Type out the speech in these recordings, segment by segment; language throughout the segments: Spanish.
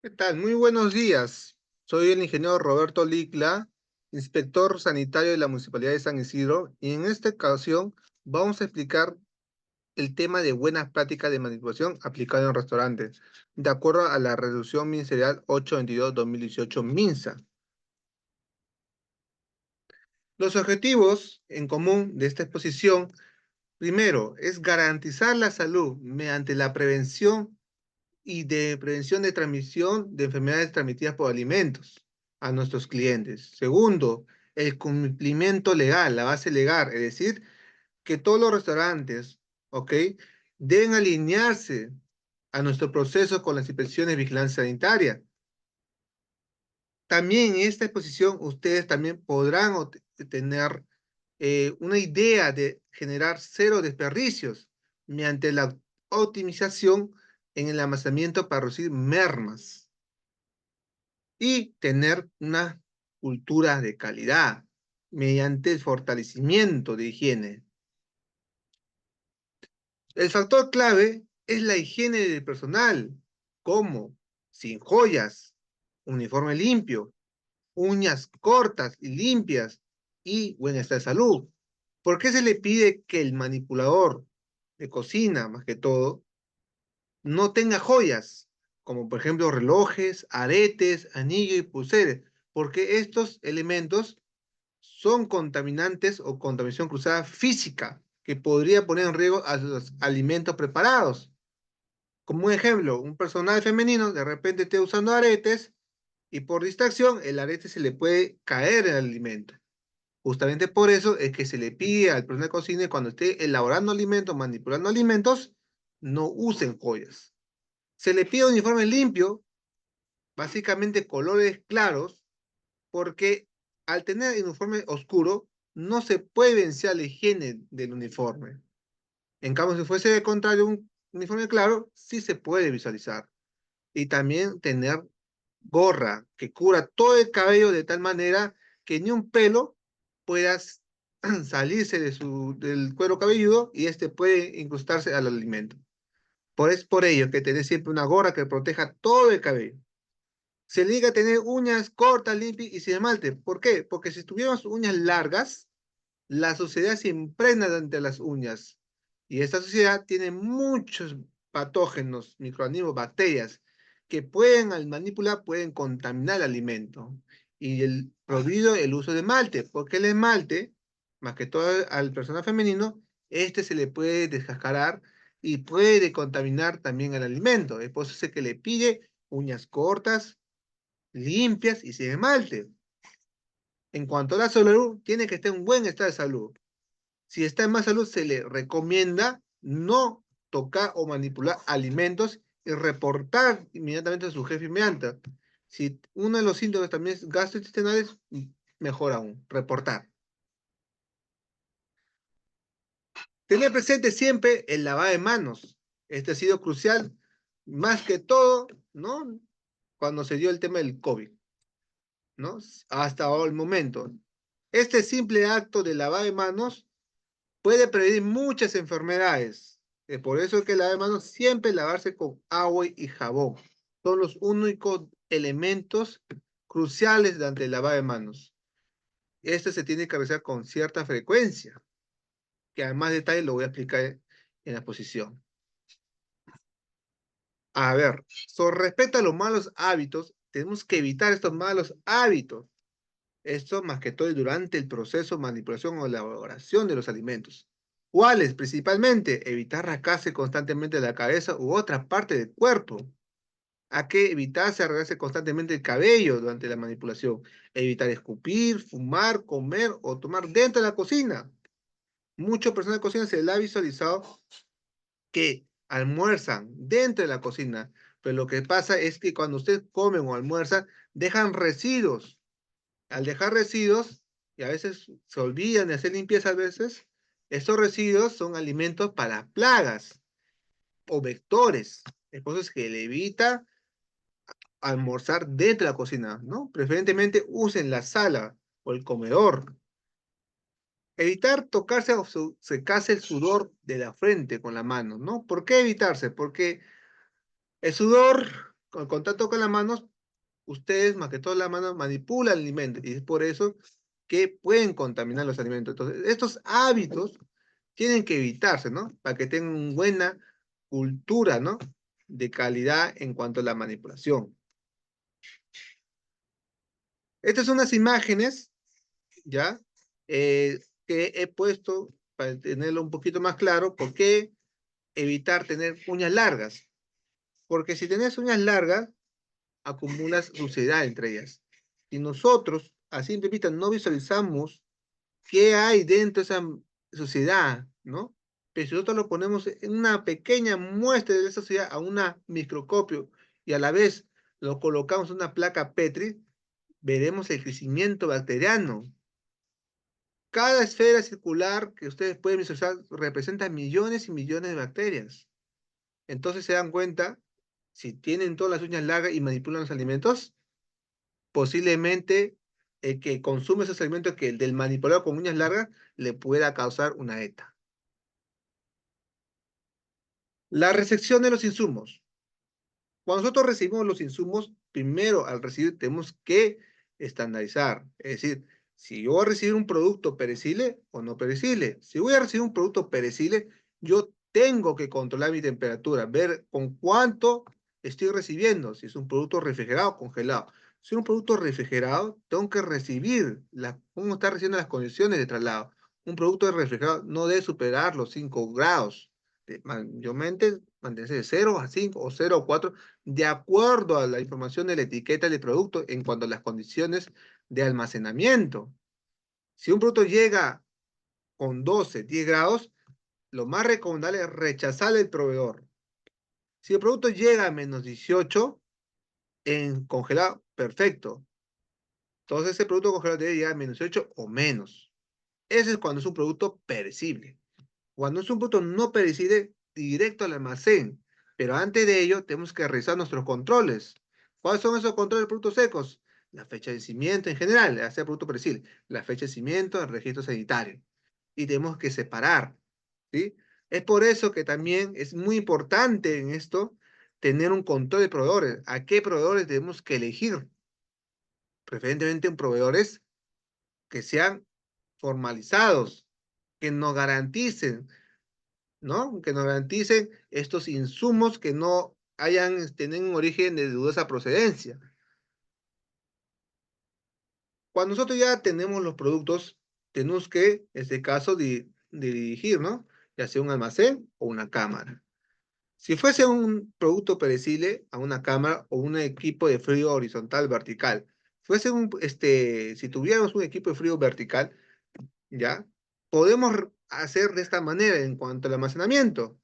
¿Qué tal? Muy buenos días. Soy el ingeniero Roberto Licla, inspector sanitario de la Municipalidad de San Isidro, y en esta ocasión vamos a explicar el tema de buenas prácticas de manipulación aplicado en restaurantes, de acuerdo a la Resolución Ministerial 822-2018 MINSA. Los objetivos en común de esta exposición, primero, es garantizar la salud mediante la prevención y de prevención de transmisión de enfermedades transmitidas por alimentos a nuestros clientes. Segundo, el cumplimiento legal, la base legal, es decir, que todos los restaurantes, ¿ok? Deben alinearse a nuestro proceso con las inspecciones de vigilancia sanitaria. También en esta exposición ustedes también podrán tener una idea de generar cero desperdicios mediante la optimización en el almacenamiento para reducir mermas y tener una cultura de calidad mediante el fortalecimiento de higiene. El factor clave es la higiene del personal, como sin joyas, uniforme limpio, uñas cortas y limpias y buen estado de salud. ¿Por qué se le pide que el manipulador de cocina, más que todo, no tenga joyas, como por ejemplo relojes, aretes, anillos y pulseras? Porque estos elementos son contaminantes o contaminación cruzada física que podría poner en riesgo a los alimentos preparados. Como un ejemplo, un personal femenino de repente esté usando aretes y por distracción el arete se le puede caer en el alimento. Justamente por eso es que se le pide al personal de cocina cuando esté elaborando alimentos, manipulando alimentos, no usen joyas. Se le pide uniforme limpio, básicamente colores claros, porque al tener el uniforme oscuro, no se puede evidenciar la higiene del uniforme. En cambio, si fuese de contrario un uniforme claro, sí se puede visualizar. Y también tener gorra que cubra todo el cabello de tal manera que ni un pelo pueda salirse del cuero cabelludo y este puede incrustarse al alimento. Es por ello que tener siempre una gorra que proteja todo el cabello. Se liga a tener uñas cortas, limpias y sin esmalte. ¿Por qué? Porque si tuviéramos uñas largas, la suciedad se impregna entre las uñas. Y esta suciedad tiene muchos patógenos, microorganismos, bacterias, que pueden, al manipular, pueden contaminar el alimento. Y prohibido el uso de esmalte, porque el esmalte, más que todo al personal femenino, este se le puede descascarar y puede contaminar también el alimento. Es por eso que le pide uñas cortas, limpias y sin esmalte. En cuanto a la salud, tiene que estar en un buen estado de salud. Si está en más salud, se le recomienda no tocar o manipular alimentos y reportar inmediatamente a su jefe inmediato. Si uno de los síntomas también es gastrointestinales, mejor aún, reportar. Tener presente siempre el lavado de manos. Este ha sido crucial, más que todo, ¿no? Cuando se dio el tema del COVID, ¿no? Hasta ahora el momento. Este simple acto de lavado de manos puede prevenir muchas enfermedades. Por eso es que lavar manos siempre lavarse con agua y jabón. Son los únicos elementos cruciales durante el lavado de manos. Este se tiene que realizar con cierta frecuencia, que a más detalle lo voy a explicar en la exposición. A ver, sobre respecto a los malos hábitos, tenemos que evitar estos malos hábitos. Esto más que todo durante el proceso de manipulación o elaboración de los alimentos. ¿Cuáles? Principalmente, evitar rascarse constantemente la cabeza u otra parte del cuerpo. Hay que evitarse arreglarse constantemente el cabello durante la manipulación. Evitar escupir, fumar, comer o tomar dentro de la cocina. Muchas personas de cocina se les ha visualizado que almuerzan dentro de la cocina, pero lo que pasa es que cuando ustedes comen o almuerzan, dejan residuos. Al dejar residuos, y a veces se olvidan de hacer limpieza a veces, estos residuos son alimentos para plagas o vectores. Entonces, que le evita almorzar dentro de la cocina, ¿no? Preferentemente usen la sala o el comedor. Evitar tocarse o secarse el sudor de la frente con la mano, ¿no? ¿Por qué evitarse? Porque el sudor con el contacto con las manos, ustedes, más que todo las manos, manipulan el alimento. Y es por eso que pueden contaminar los alimentos. Entonces, estos hábitos tienen que evitarse, ¿no? Para que tengan una buena cultura, ¿no? De calidad en cuanto a la manipulación. Estas son las imágenes, ¿ya? Que he puesto para tenerlo un poquito más claro. ¿Por qué evitar tener uñas largas? Porque si tenés uñas largas, acumulas suciedad entre ellas. Si nosotros, a simple vista, no visualizamos qué hay dentro de esa suciedad, ¿no? Pero si nosotros lo ponemos en una pequeña muestra de esa suciedad a un microscopio y a la vez lo colocamos en una placa Petri, veremos el crecimiento bacteriano. Cada esfera circular que ustedes pueden visualizar representa millones y millones de bacterias. Entonces se dan cuenta, si tienen todas las uñas largas y manipulan los alimentos, posiblemente el que consume esos alimentos que el del manipulador con uñas largas le pueda causar una ETA. La recepción de los insumos. Cuando nosotros recibimos los insumos, primero al recibir tenemos que estandarizar. Es decir, si yo voy a recibir un producto perecible o no perecible. Si voy a recibir un producto perecible, yo tengo que controlar mi temperatura, ver con cuánto estoy recibiendo, si es un producto refrigerado o congelado. Si es un producto refrigerado, tengo que recibir cómo está recibiendo las condiciones de traslado. Un producto refrigerado no debe superar los 5 grados. Mayormente mantenerse de 0 a 5 o 0 a 4 de acuerdo a la información de la etiqueta del producto en cuanto a las condiciones de almacenamiento. Si un producto llega con 12, 10 grados, lo más recomendable es rechazar el proveedor. Si el producto llega a menos 18, en congelado, perfecto. Entonces ese producto congelado debe llegar a menos 18 o menos. Ese es cuando es un producto perecible. Cuando es un producto no perecible, directo al almacén. Pero antes de ello, tenemos que revisar nuestros controles. ¿Cuáles son esos controles de productos secos? La fecha de vencimiento en general, ya sea producto perecible, la fecha de vencimiento, el registro sanitario. Y tenemos que separar, ¿sí? Es por eso que también es muy importante en esto tener un control de proveedores. ¿A qué proveedores tenemos que elegir? Preferentemente en proveedores que sean formalizados, que nos garanticen, ¿no? Que nos garanticen estos insumos que no tienen un origen de dudosa procedencia. Cuando nosotros ya tenemos los productos, tenemos que, en este caso, dirigir, ¿no? Ya sea un almacén o una cámara. Si fuese un producto perecible, a una cámara o un equipo de frío horizontal vertical. Si tuviéramos un equipo de frío vertical, ¿ya? Podemos hacer de esta manera en cuanto al almacenamiento.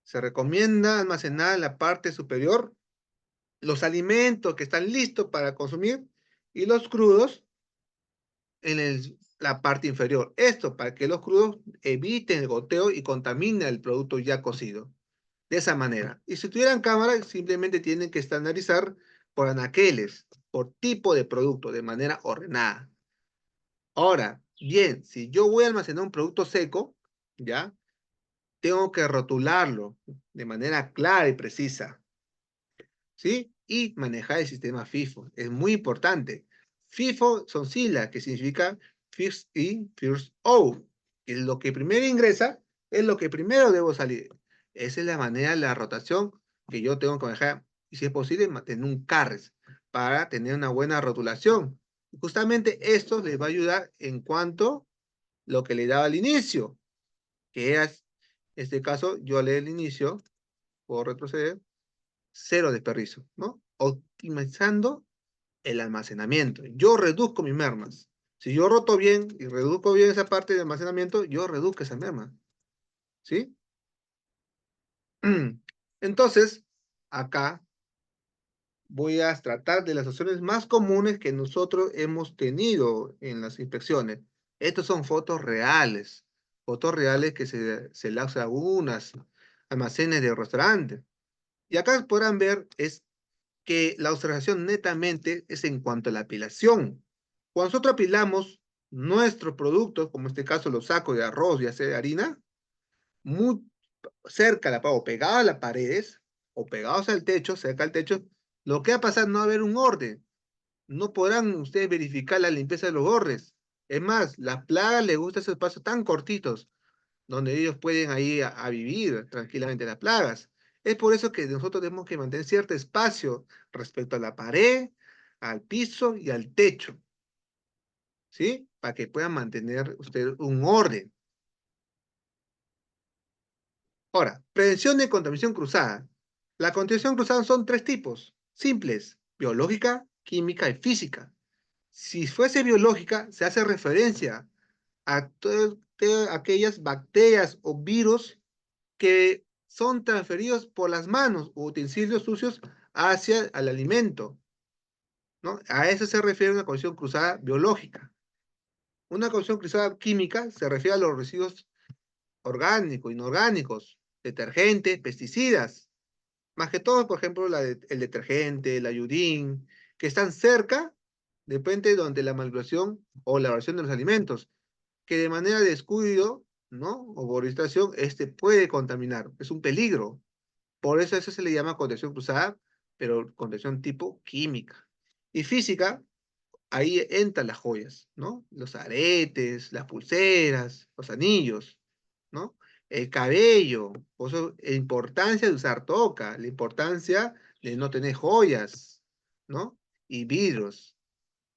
Se recomienda almacenar en la parte superior los alimentos que están listos para consumir y los crudos en la parte inferior. Esto para que los crudos eviten el goteo y contaminen el producto ya cocido. De esa manera. Y si tuvieran cámara, simplemente tienen que estandarizar por anaqueles, por tipo de producto, de manera ordenada. Ahora, bien, si yo voy a almacenar un producto seco, ¿ya? Tengo que rotularlo de manera clara y precisa. ¿Sí? Y manejar el sistema FIFO. Es muy importante. FIFO son siglas que significa First In, First Out. Es lo que primero ingresa, es lo que primero debo salir. Esa es la manera de la rotación que yo tengo que manejar. Y si es posible, mantener un CARRES para tener una buena rotulación. Justamente esto les va a ayudar en cuanto a lo que le daba al inicio, que es, en este caso, yo leí el inicio, puedo retroceder, cero desperdicio, ¿no? Optimizando el almacenamiento. Yo reduzco mis mermas. Si yo roto bien y reduzco bien esa parte de almacenamiento, yo reduzco esa merma, ¿sí? Entonces, acá voy a tratar de las opciones más comunes que nosotros hemos tenido en las inspecciones. Estas son fotos reales que se las hace a algunas almacenes de restaurantes. Y acá podrán ver es que la observación netamente es en cuanto a la apilación. Cuando nosotros apilamos nuestros productos, como en este caso los sacos de arroz y de harina, muy cerca o pegado a las paredes, o pegados al techo, cerca al techo, lo que va a pasar no va a haber un orden. No podrán ustedes verificar la limpieza de los bordes. Es más, las plagas les gustan esos espacios tan cortitos, donde ellos pueden ahí a vivir tranquilamente las plagas. Es por eso que nosotros tenemos que mantener cierto espacio respecto a la pared, al piso y al techo, ¿sí? Para que puedan mantener ustedes un orden. Ahora, prevención de contaminación cruzada. La contaminación cruzada son tres tipos, simples: biológica, química y física. Si fuese biológica, se hace referencia a todas aquellas bacterias o virus que son transferidos por las manos o utensilios sucios hacia el alimento, ¿no? A eso se refiere una condición cruzada biológica. Una condición cruzada química se refiere a los residuos orgánicos, inorgánicos, detergentes, pesticidas, más que todo, por ejemplo, el detergente, el ayudín, que están cerca, depende donde la manipulación o la elaboración de los alimentos, que de manera de descuido, ¿no? O por distracción, este puede contaminar, es un peligro. Por eso se le llama contaminación cruzada, pero contaminación tipo química. Y física, ahí entran las joyas, ¿no? Los aretes, las pulseras, los anillos, ¿no? El cabello, por eso la importancia de usar toca, la importancia de no tener joyas, ¿no? Y vidrios.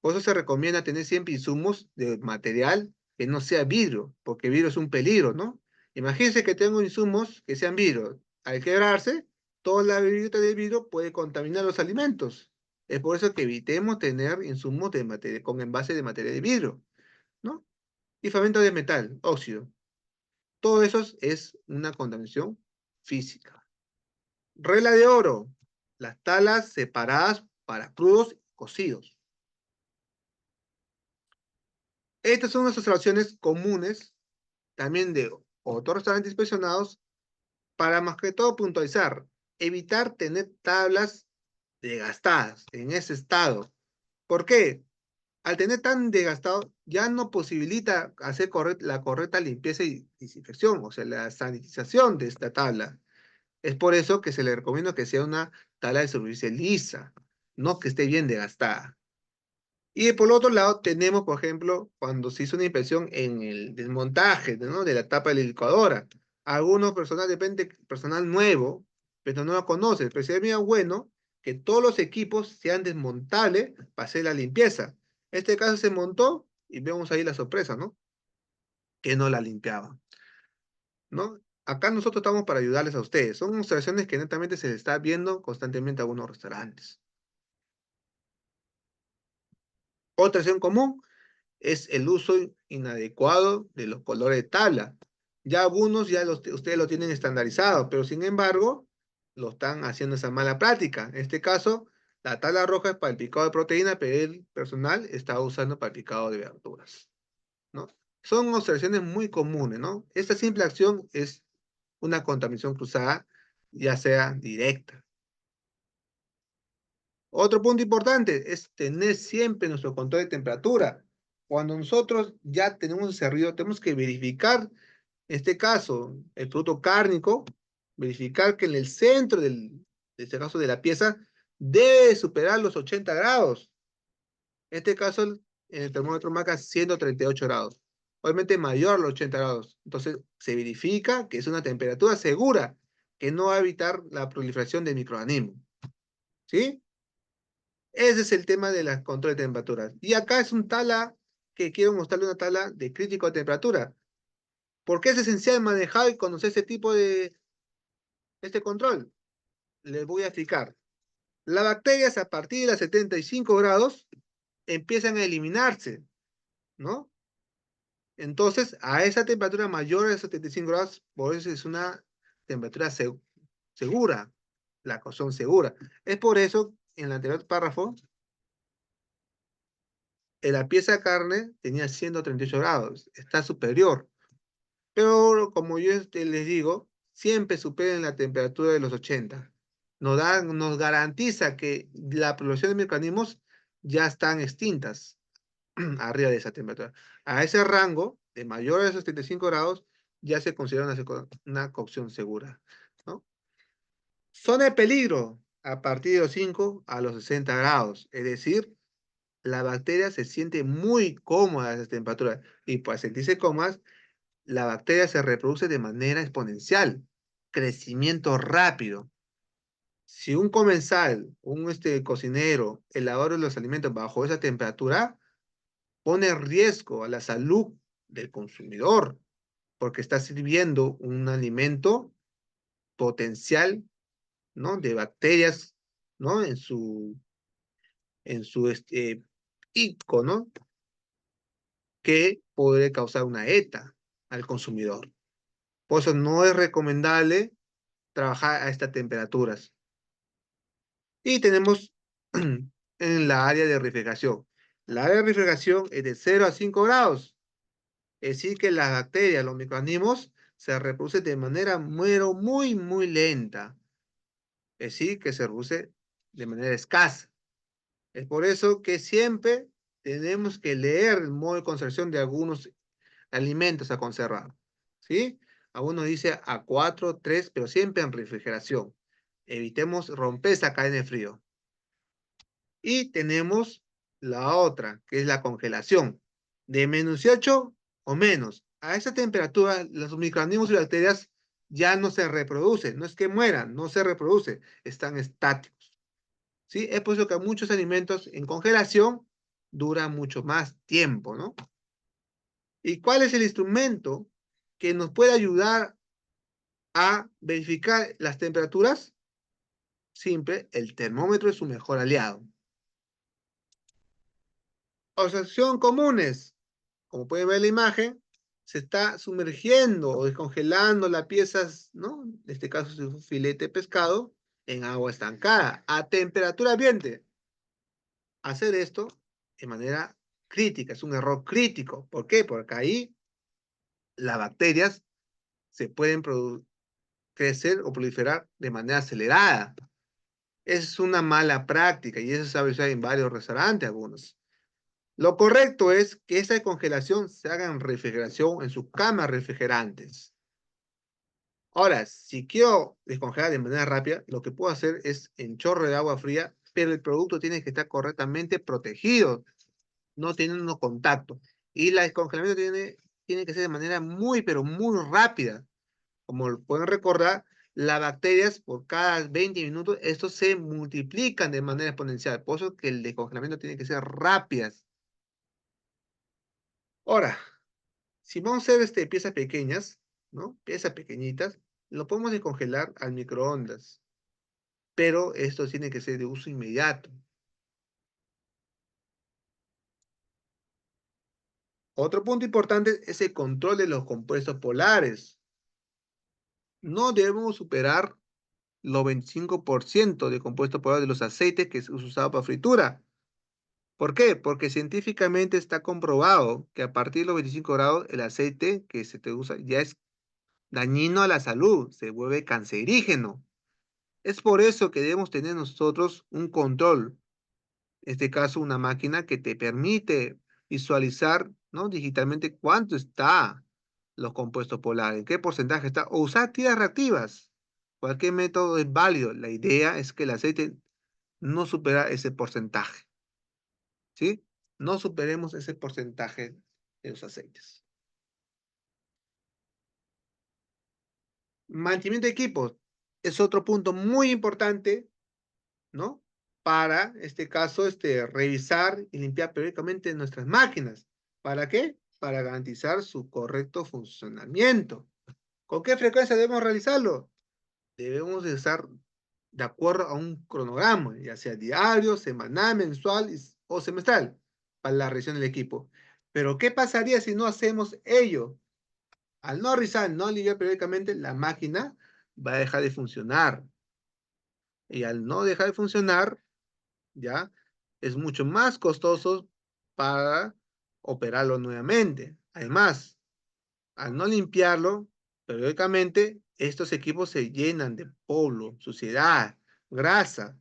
Por eso se recomienda tener siempre insumos de material que no sea vidrio, porque vidrio es un peligro, ¿no? Imagínense que tengo insumos que sean vidrio. Al quebrarse, toda la vibrita de vidrio puede contaminar los alimentos. Es por eso que evitemos tener insumos de materia, con envase de materia de vidrio, ¿no? Y fragmentos de metal, óxido. Todo eso es una contaminación física. Regla de oro: las talas separadas para crudos y cocidos. Estas son las observaciones comunes también de otros restaurantes inspeccionados para más que todo puntualizar, evitar tener tablas desgastadas en ese estado. ¿Por qué? Al tener tan desgastado, ya no posibilita hacer la correcta limpieza y desinfección, o sea, la sanitización de esta tabla. Es por eso que se le recomienda que sea una tabla de superficie lisa, no que esté bien desgastada. Y por otro lado, tenemos, por ejemplo, cuando se hizo una inspección en el desmontaje, ¿no? De la tapa de la licuadora. Algunos personal, depende, personal nuevo, pero no lo conoce. Pero sería bueno que todos los equipos sean desmontables para hacer la limpieza. En este caso se montó y vemos ahí la sorpresa, ¿no? Que no la limpiaban, ¿no? Acá nosotros estamos para ayudarles a ustedes. Son observaciones que netamente se les está viendo constantemente a algunos restaurantes. Otra acción común es el uso inadecuado de los colores de tabla. Ya algunos ustedes lo tienen estandarizado, pero sin embargo, lo están haciendo esa mala práctica. En este caso, la tabla roja es para el picado de proteína, pero el personal está usando para el picado de verduras, ¿no? Son observaciones muy comunes, ¿no? Esta simple acción es una contaminación cruzada, ya sea directa. Otro punto importante es tener siempre nuestro control de temperatura. Cuando nosotros ya tenemos un servido, tenemos que verificar, en este caso, el producto cárnico, verificar que en el centro de este caso de la pieza debe superar los 80 grados. En este caso, el termómetro marca 138 grados. Obviamente mayor a los 80 grados. Entonces, se verifica que es una temperatura segura, que no va a evitar la proliferación de microorganismos. ¿Sí? Ese es el tema de la control de temperaturas. Y acá es un tabla que quiero mostrarle, una tabla de crítico de temperatura. ¿Por qué es esencial manejar y conocer este tipo de este control? Les voy a explicar. Las bacterias a partir de los 75 grados empiezan a eliminarse, ¿no? Entonces, a esa temperatura mayor de 75 grados, por eso es una temperatura segura, la cocción segura. Es por eso, en el anterior párrafo, la pieza de carne tenía 138 grados, está superior. Pero como yo les digo, siempre superen la temperatura de los 80. Nos garantiza que la población de microorganismos ya están extintas arriba de esa temperatura. A ese rango, de mayor a esos 75 grados, ya se considera una cocción segura, ¿no? Zona de peligro a partir de los 5 a los 60 grados. Es decir, la bacteria se siente muy cómoda a esas temperaturas. Y para sentirse cómodas, la bacteria se reproduce de manera exponencial. Crecimiento rápido. Si un comensal, un cocinero, elabora los alimentos bajo esa temperatura, pone en riesgo a la salud del consumidor, porque está sirviendo un alimento potencial, ¿no? De bacterias, ¿no? En su pico, ¿no? Que puede causar una ETA al consumidor. Por eso no es recomendable trabajar a estas temperaturas. Y tenemos en la área de refrigeración. La área de refrigeración es de 0 a 5 grados. Es decir, que las bacterias, los microorganismos, se reproducen de manera muy, muy lenta. Es decir, que se reproduce de manera escasa. Es por eso que siempre tenemos que leer el modo de conservación de algunos alimentos a conservar. ¿Sí? A uno dice a 4, 3, pero siempre en refrigeración. Evitemos romper esa cadena de frío. Y tenemos la otra, que es la congelación, de menos 18 o menos. A esa temperatura, los microorganismos y bacterias ya no se reproducen. No es que mueran, no se reproducen, están estáticos. ¿Sí? Es por eso que muchos alimentos en congelación duran mucho más tiempo, ¿no? ¿Y cuál es el instrumento que nos puede ayudar a verificar las temperaturas? Simple, el termómetro es su mejor aliado. Observación comunes. Como pueden ver en la imagen, se está sumergiendo o descongelando las piezas, ¿no? En este caso es un filete de pescado en agua estancada a temperatura ambiente. Hacer esto de manera crítica, es un error crítico. ¿Por qué? Porque ahí las bacterias se pueden crecer o proliferar de manera acelerada. Es una mala práctica y eso se sabe usar en varios restaurantes algunos. Lo correcto es que esta congelación se haga en refrigeración, en sus cámaras refrigerantes. Ahora, si quiero descongelar de manera rápida, lo que puedo hacer es en chorro de agua fría, pero el producto tiene que estar correctamente protegido, no teniendo contacto. Y el descongelamiento tiene que ser de manera muy, pero muy rápida. Como pueden recordar, las bacterias por cada 20 minutos, estos se multiplican de manera exponencial. Por eso que el descongelamiento tiene que ser rápido. Ahora, si vamos a hacer piezas pequeñas, ¿no? Piezas pequeñitas, lo podemos descongelar al microondas, pero esto tiene que ser de uso inmediato. Otro punto importante es el control de los compuestos polares. No debemos superar los 25% de compuesto polar de los aceites que es usado para fritura. ¿Por qué? Porque científicamente está comprobado que a partir de los 25 grados el aceite que se te usa ya es dañino a la salud, se vuelve cancerígeno. Es por eso que debemos tener nosotros un control, en este caso una máquina que te permite visualizar, ¿no? Digitalmente cuánto está los compuestos polares, en qué porcentaje está, o usar tiras reactivas. Cualquier método es válido. La idea es que el aceite no supera ese porcentaje, ¿sí? No superemos ese porcentaje de los aceites. Mantenimiento de equipos es otro punto muy importante, ¿no? Para, este caso, revisar y limpiar periódicamente nuestras máquinas. ¿Para qué? Para garantizar su correcto funcionamiento. ¿Con qué frecuencia debemos realizarlo? Debemos de estar de acuerdo a un cronograma, ya sea diario, semanal, mensual o semestral, para la revisión del equipo. Pero, ¿qué pasaría si no hacemos ello? Al no revisar, no limpiar periódicamente, la máquina va a dejar de funcionar. Y al no dejar de funcionar, ¿ya? Es mucho más costoso para operarlo nuevamente. Además, al no limpiarlo periódicamente, estos equipos se llenan de polvo, suciedad, grasa,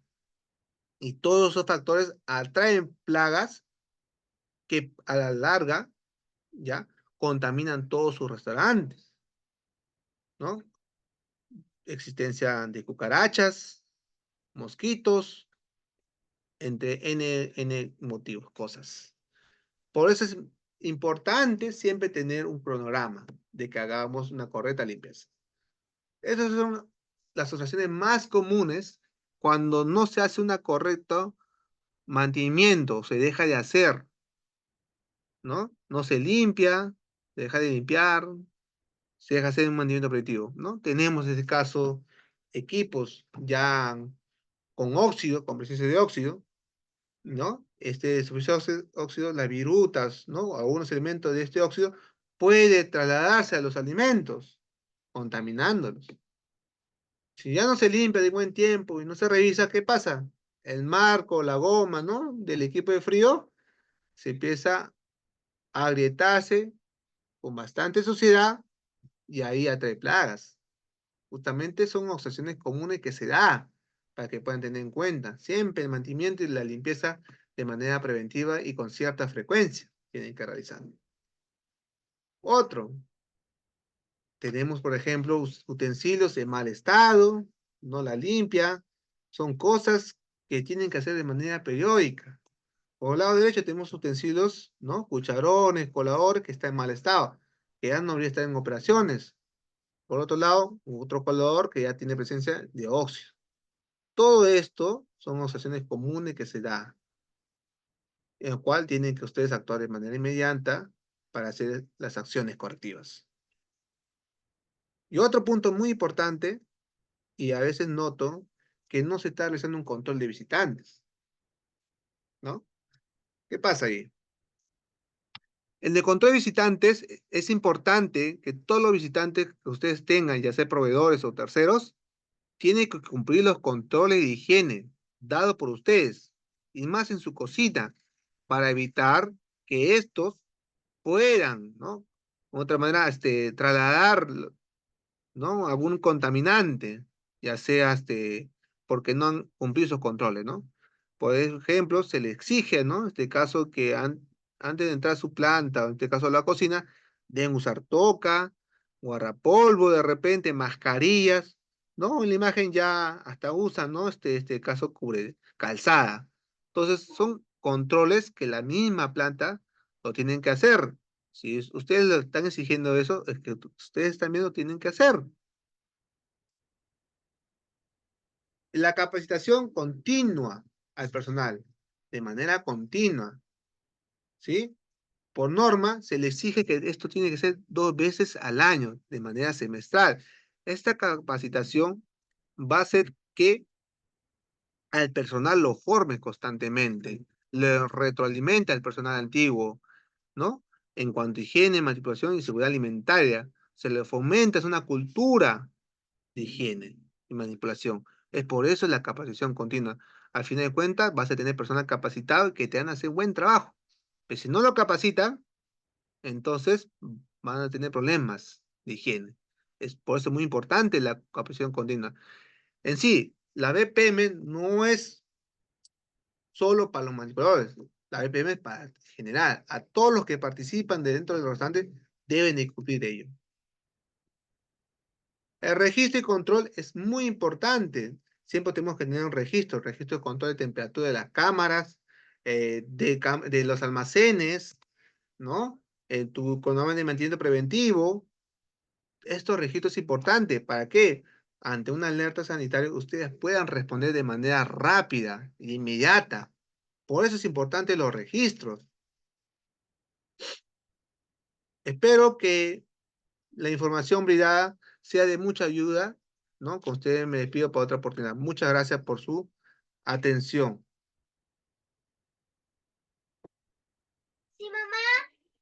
y todos esos factores atraen plagas que a la larga, ¿ya? Contaminan todos sus restaurantes, ¿no? existencia de cucarachas, mosquitos, entre N motivos, cosas. Por eso es importante siempre tener un cronograma de que hagamos una correcta limpieza. Esas son las asociaciones más comunes cuando no se hace un correcto mantenimiento, se deja de hacer, ¿no? No se limpia, se deja de limpiar, se deja de hacer un mantenimiento preventivo, ¿no? Tenemos en este caso equipos ya con óxido, con presencia de óxido, ¿no? Este óxido, las virutas, ¿no? Algunos elementos de este óxido puede trasladarse a los alimentos, contaminándolos. Si ya no se limpia de buen tiempo y no se revisa, ¿qué pasa? El marco, la goma, ¿no? Del equipo de frío se empieza a agrietarse con bastante suciedad y ahí atrae plagas. Justamente son obsesiones comunes que se da para que puedan tener en cuenta. Siempre el mantenimiento y la limpieza de manera preventiva y con cierta frecuencia tienen que realizar. Otro, tenemos por ejemplo utensilios en mal estado, no la limpia, son cosas que tienen que hacer de manera periódica. Por el lado derecho tenemos utensilios, ¿no? Cucharones, coladores que están en mal estado, que ya no debería estar en operaciones. Por otro lado, otro colador que ya tiene presencia de óxido. Todo esto son observaciones comunes que se da, en el cual tienen que ustedes actuar de manera inmediata para hacer las acciones correctivas. Y otro punto muy importante, y a veces noto que no se está realizando un control de visitantes, ¿no? ¿Qué pasa ahí? En el control de visitantes es importante que todos los visitantes que ustedes tengan, ya sea proveedores o terceros, tienen que cumplir los controles de higiene dados por ustedes, y más en su cocina, para evitar que estos puedan, ¿no? De otra manera, trasladar, ¿no? Algún contaminante, ya sea, porque no han cumplido esos controles, ¿no? Por ejemplo, se le exige, ¿no? En este caso, que antes de entrar a su planta, o en este caso a la cocina, deben usar toca, guardapolvo de repente, mascarillas, ¿no? En la imagen ya hasta usan, ¿no? Este caso cubre calzada. Entonces, son controles que la misma planta lo tienen que hacer. Si ustedes le están exigiendo eso, es que ustedes también lo tienen que hacer. La capacitación continua al personal, de manera continua, ¿sí? Por norma, se le exige que esto tiene que ser 2 veces al año, de manera semestral. Esta capacitación va a hacer que al personal lo forme constantemente, le retroalimenta al personal antiguo, ¿no? En cuanto a higiene, manipulación y seguridad alimentaria, se le fomenta, es una cultura de higiene y manipulación. Es por eso la capacitación continua. Al final de cuentas, vas a tener personas capacitadas que te van a hacer buen trabajo. Pero si no lo capacitan, entonces van a tener problemas de higiene. Es por eso muy importante la capacitación continua. En sí, la BPM no es solo para los manipuladores. La BPM es para general. A todos los que participan de dentro del restaurante deben de cumplir ello. El registro y control es muy importante. Siempre tenemos que tener un registro de control de temperatura de las cámaras, de los almacenes, ¿no? Tu cronograma de mantenimiento preventivo. Estos registros es importante. ¿Para qué? Ante una alerta sanitaria, ustedes puedan responder de manera rápida e inmediata. Por eso es importante los registros. Espero que la información brindada sea de mucha ayuda, ¿no? Con ustedes me despido para otra oportunidad. Muchas gracias por su atención.